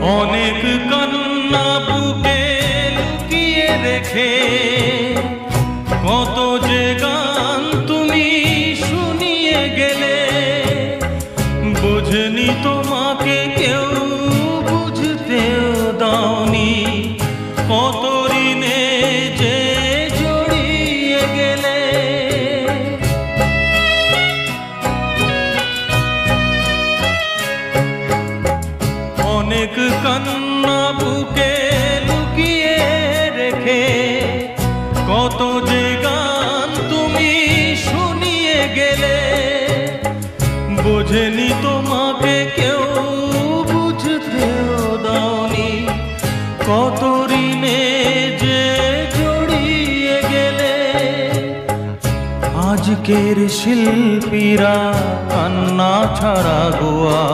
অনেক কান্না বুকে লুকিয়ে রেখে কত যে গান তুমি শুনিয়ে গেলে, বুঝনি তোমাকে কেউ বুঝতেও দাওনি, কত ঋণে যে জড়িয়ে গেলে। অনেক কান্না বুকে লুকিয়ে রেখে কত যে গান তুমি শুনিয়ে গেলে, বোঝেনি তোমাকে কেউ বুঝতেও দাওনি, কত ঋণে যে জড়িয়ে গেলে। আজকের শিল্পীরা কান্না ছাড়া গোয়া